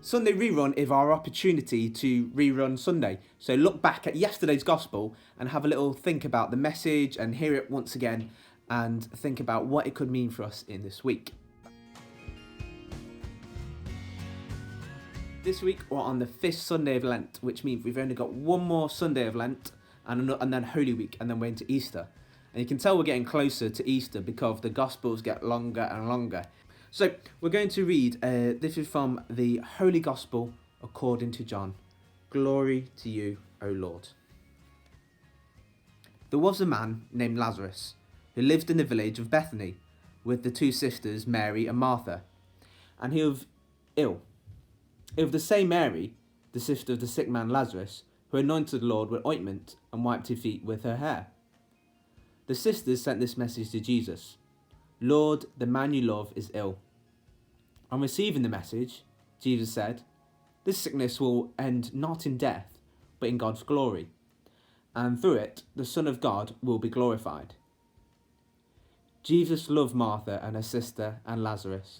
Sunday rerun is our opportunity to rerun Sunday. So look back at yesterday's gospel and have a little think about the message and hear it once again and think about what it could mean for us in this week. This week we're on the 5th Sunday of Lent, which means we've only got one more Sunday of Lent and then Holy Week, and then we're into Easter. And you can tell we're getting closer to Easter because the Gospels get longer and longer. So we're going to read, this is from the Holy Gospel according to John. Glory to you, O Lord. There was a man named Lazarus who lived in the village of Bethany with the two sisters Mary and Martha, and he was ill. It was the same Mary, the sister of the sick man Lazarus, who anointed the Lord with ointment and wiped his feet with her hair. The sisters sent this message to Jesus: Lord, the man you love is ill. On receiving the message, Jesus said, this sickness will end not in death, but in God's glory, and through it the Son of God will be glorified. Jesus loved Martha and her sister and Lazarus.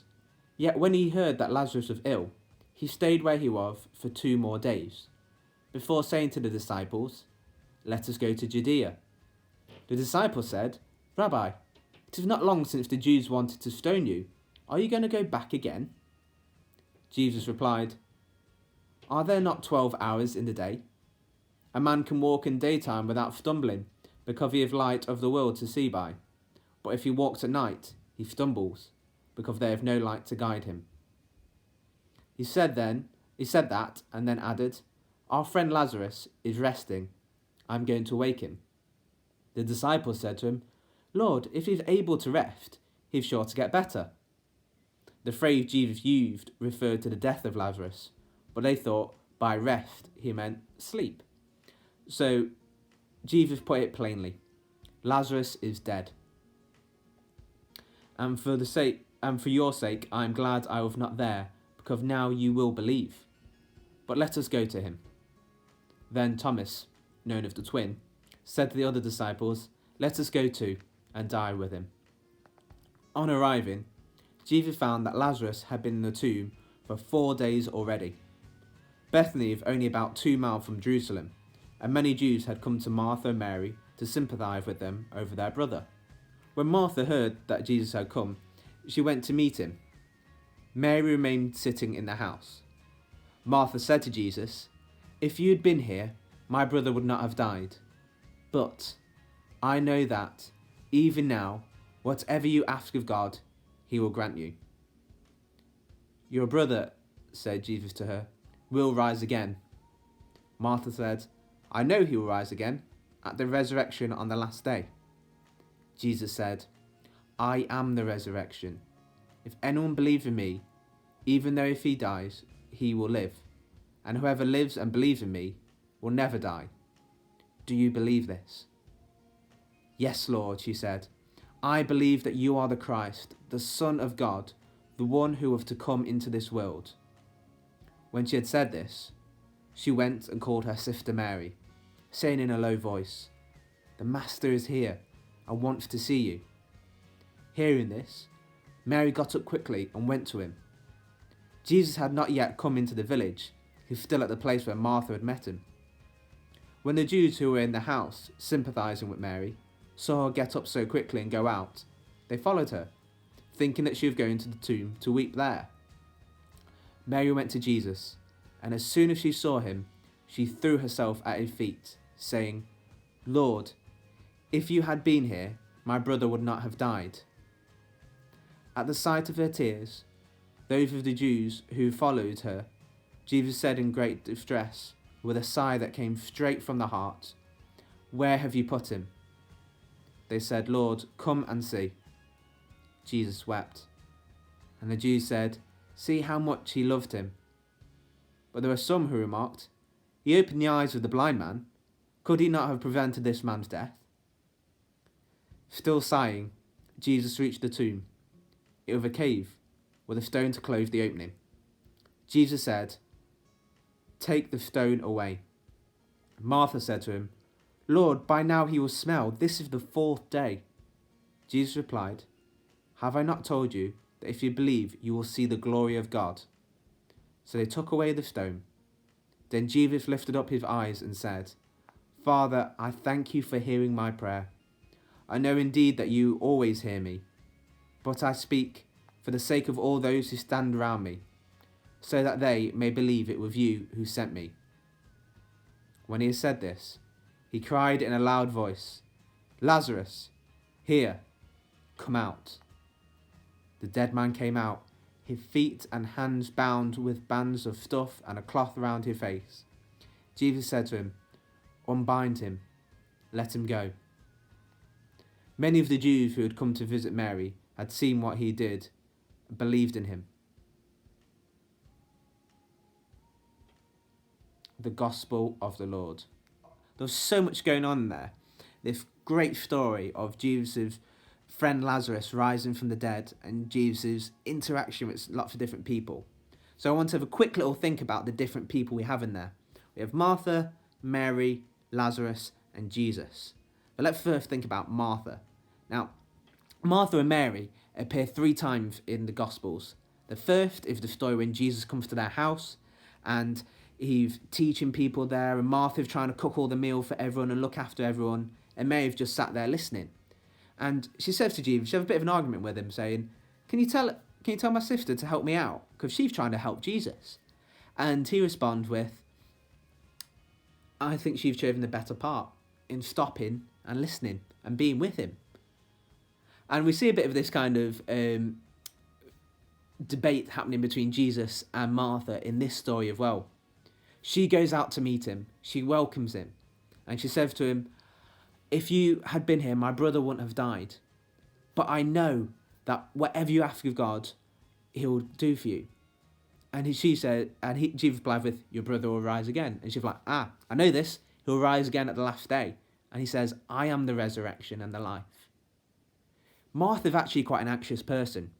Yet when he heard that Lazarus was ill, he stayed where he was for 2 more days, before saying to the disciples, let us go to Judea. The disciples said, Rabbi, it is not long since the Jews wanted to stone you. Are you going to go back again? Jesus replied, are there not 12 hours in the day? A man can walk in daytime without stumbling, because he has light of the world to see by. But if he walks at night, he stumbles, because they have no light to guide him. He said that, and then added, our friend Lazarus is resting. I'm going to wake him. The disciples said to him, Lord, if he's able to rest, he's sure to get better. The phrase Jesus used referred to the death of Lazarus, but they thought by rest he meant sleep. So Jesus put it plainly, Lazarus is dead. And for your sake, I am glad I was not there, because now you will believe. But let us go to him. Then Thomas, known as the twin, said to the other disciples, let us go too, and die with him. On arriving, Jesus found that Lazarus had been in the tomb for 4 days already. Bethany is only about 2 miles from Jerusalem, and many Jews had come to Martha and Mary to sympathize with them over their brother. When Martha heard that Jesus had come, she went to meet him. Mary remained sitting in the house. Martha said to Jesus, if you had been here, my brother would not have died. But I know that, even now, whatever you ask of God, he will grant you. Your brother, said Jesus to her, will rise again. Martha said, I know he will rise again, at the resurrection on the last day. Jesus said, I am the resurrection. If anyone believes in me, even though if he dies, he will live. And whoever lives and believes in me will never die. Do you believe this? Yes, Lord, she said. I believe that you are the Christ, the Son of God, the one who was to come into this world. When she had said this, she went and called her sister Mary, saying in a low voice, the Master is here and wants to see you. Hearing this, Mary got up quickly and went to him. Jesus had not yet come into the village. He was still at the place where Martha had met him. When the Jews who were in the house, sympathizing with Mary, saw her get up so quickly and go out, they followed her, thinking that she was going to the tomb to weep there. Mary went to Jesus, and as soon as she saw him, she threw herself at his feet, saying, Lord, if you had been here, my brother would not have died. At the sight of her tears, those of the Jews who followed her, Jesus said in great distress, with a sigh that came straight from the heart, where have you put him? They said, Lord, come and see. Jesus wept. And the Jews said, see how much he loved him. But there were some who remarked, he opened the eyes of the blind man. Could he not have prevented this man's death? Still sighing, Jesus reached the tomb. It was a cave, with a stone to close the opening. Jesus said, take the stone away. Martha said to him, Lord, by now he will smell. This is the 4th day. Jesus replied, have I not told you that if you believe, you will see the glory of God? So they took away the stone. Then Jesus lifted up his eyes and said, Father, I thank you for hearing my prayer. I know indeed that you always hear me, but I speak for the sake of all those who stand around me, so that they may believe it was you who sent me. When he had said this, he cried in a loud voice, Lazarus, here, come out. The dead man came out, his feet and hands bound with bands of stuff and a cloth round his face. Jesus said to him, Unbind him, let him go. Many of the Jews who had come to visit Mary had seen what he did and believed in him. The Gospel of the Lord. There's so much going on there. This great story of Jesus' friend Lazarus rising from the dead and Jesus' interaction with lots of different people. So I want to have a quick little think about the different people we have in there. We have Martha, Mary, Lazarus, and Jesus. But let's first think about Martha. Now, Martha and Mary appear 3 times in the Gospels. The first is the story when Jesus comes to their house and he's teaching people there, and Martha's trying to cook all the meal for everyone and look after everyone, and Mary's just sat there listening. And she says to Jesus, she has a bit of an argument with him, saying, Can you tell my sister to help me out? Because she's trying to help Jesus. And he responds with, I think she's chosen the better part in stopping and listening and being with him. And we see a bit of this kind of debate happening between Jesus and Martha in this story as well. She goes out to meet him. She welcomes him. And she says to him, If you had been here, my brother wouldn't have died. But I know that whatever you ask of God, he'll do for you. And Jesus replied with, Your brother will rise again. And she's like, I know this. He'll rise again at the last day. And he says, I am the resurrection and the life. Martha's actually quite an anxious person.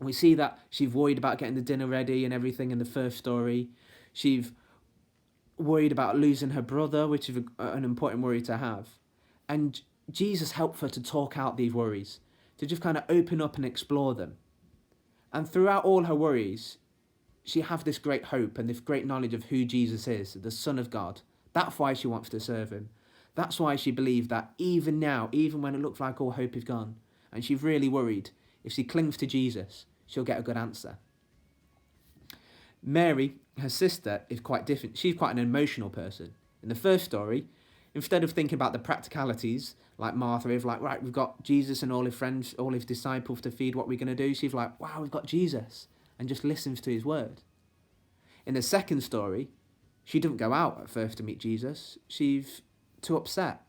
We see that she's worried about getting the dinner ready and everything in the first story. She's worried about losing her brother, which is an important worry to have. And Jesus helped her to talk out these worries, to just kind of open up and explore them. And throughout all her worries, she has this great hope and this great knowledge of who Jesus is, the Son of God. That's why she wants to serve him. That's why she believes that even now, even when it looks like all hope is gone, and she's really worried, if she clings to Jesus, she'll get a good answer. Mary, her sister, is quite different. She's quite an emotional person. In the first story, instead of thinking about the practicalities, like Martha is like, right, we've got Jesus and all his friends, all his disciples to feed, what are we going to do? She's like, wow, we've got Jesus, and just listens to his word. In the second story, she doesn't go out at first to meet Jesus. She's too upset.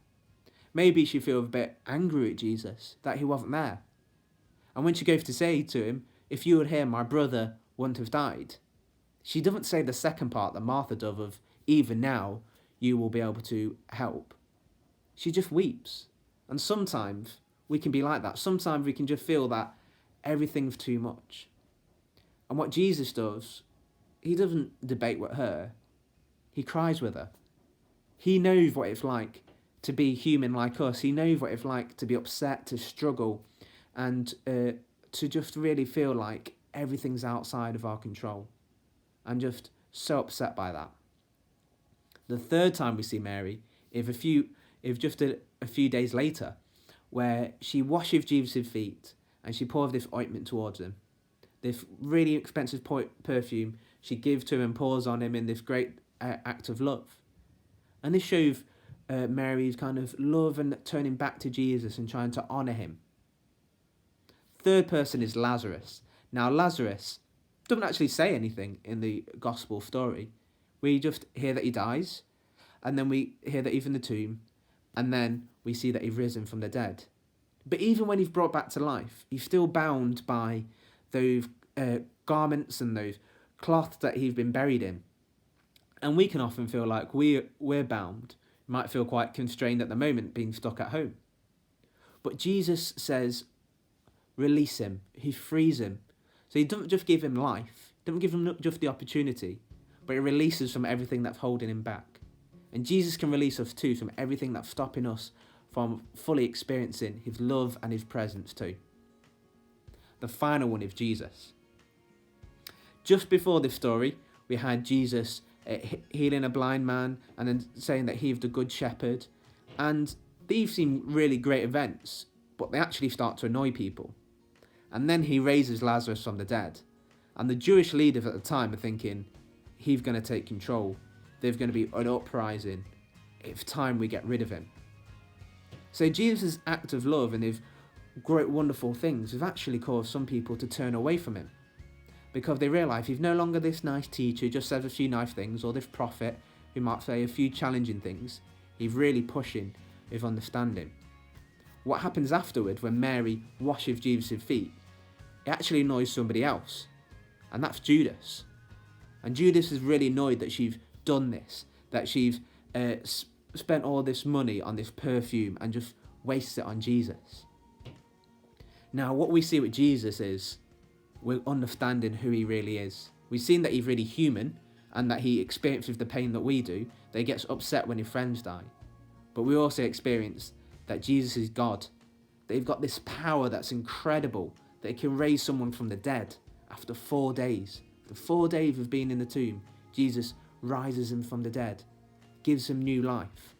Maybe she feels a bit angry at Jesus that he wasn't there. And when she goes to say to him, if you were here, my brother wouldn't have died. She doesn't say the second part that Martha does of, even now, you will be able to help. She just weeps. And sometimes we can be like that. Sometimes we can just feel that everything's too much. And what Jesus does, he doesn't debate with her. He cries with her. He knows what it's like to be human like us. He knows what it's like to be upset, to struggle, and to just really feel like everything's outside of our control. I'm just so upset by that. The third time we see Mary is just a few days later, where she washes Jesus' feet and she pours this ointment towards him. This really expensive perfume she gives to him and pours on him in this great act of love. And this shows Mary's kind of love and turning back to Jesus and trying to honour him. Third person is Lazarus. Now Lazarus doesn't actually say anything in the gospel story. We just hear that he dies, and then we hear that he's in the tomb, and then we see that he's risen from the dead. But even when he's brought back to life, he's still bound by those garments and those cloths that he's been buried in. And we can often feel like we're bound. We might feel quite constrained at the moment being stuck at home. But Jesus says, release him. He frees him. So he doesn't just give him life, doesn't give him just the opportunity, but he releases from everything that's holding him back. And Jesus can release us too from everything that's stopping us from fully experiencing his love and his presence too. The final one is Jesus. Just before this story, We had Jesus healing a blind man and then saying that he's the good shepherd. And these seem really great events, but they actually start to annoy people. And then he raises Lazarus from the dead. And the Jewish leaders at the time are thinking, he's going to take control. There's going to be an uprising. It's time we get rid of him. So Jesus' act of love and his great wonderful things have actually caused some people to turn away from him, because they realise he's no longer this nice teacher who just says a few nice things, or this prophet who might say a few challenging things. He's really pushing his understanding. What happens afterward when Mary washes Jesus' feet, it actually annoys somebody else, and that's Judas. And Judas is really annoyed that she's done this, that she's spent all this money on this perfume and just wastes it on Jesus. Now, what we see with Jesus is we're understanding who he really is. We've seen that he's really human and that he experiences the pain that we do, that he gets upset when his friends die. But we also experience that Jesus is God, that he's got this power that's incredible, that he can raise someone from the dead after 4 days. The 4 days of being in the tomb, Jesus rises him from the dead, gives him new life.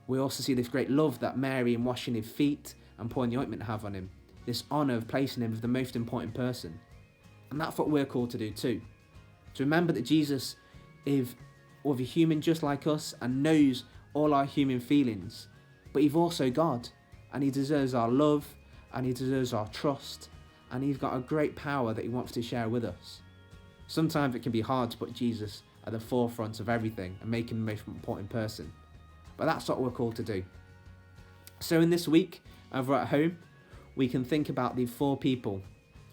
We also see this great love that Mary in washing his feet and pouring the ointment have on him, this honour of placing him as the most important person. And that's what we're called to do too. To remember that Jesus is a human just like us and knows all our human feelings, but he's also God, and he deserves our love, and he deserves our trust, and he's got a great power that he wants to share with us. Sometimes it can be hard to put Jesus at the forefront of everything and make him the most important person, but that's what we're called to do. So in this week, over at home, we can think about these 4 people.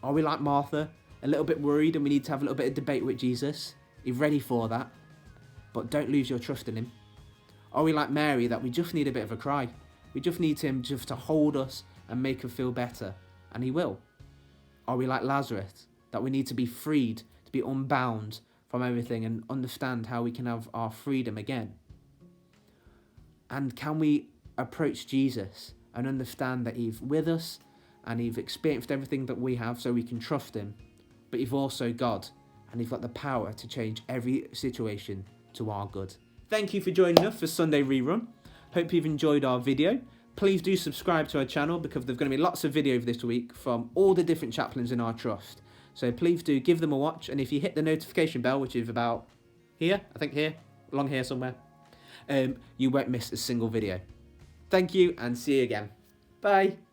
Are we like Martha, a little bit worried and we need to have a little bit of debate with Jesus? He's ready for that, but don't lose your trust in him. Are we like Mary, that we just need a bit of a cry? We just need him just to hold us and make us feel better, and he will. Are we like Lazarus, that we need to be freed, to be unbound from everything and understand how we can have our freedom again? And can we approach Jesus and understand that he's with us and he's experienced everything that we have, so we can trust him, but he's also God and he's got the power to change every situation to our good. Thank you for joining us for Sunday Rerun. Hope you've enjoyed our video. Please do subscribe to our channel, because there's going to be lots of videos this week from all the different chaplains in our trust. So please do give them a watch, and if you hit the notification bell, which is about here, I think here, along here somewhere, you won't miss a single video. Thank you, and see you again. Bye.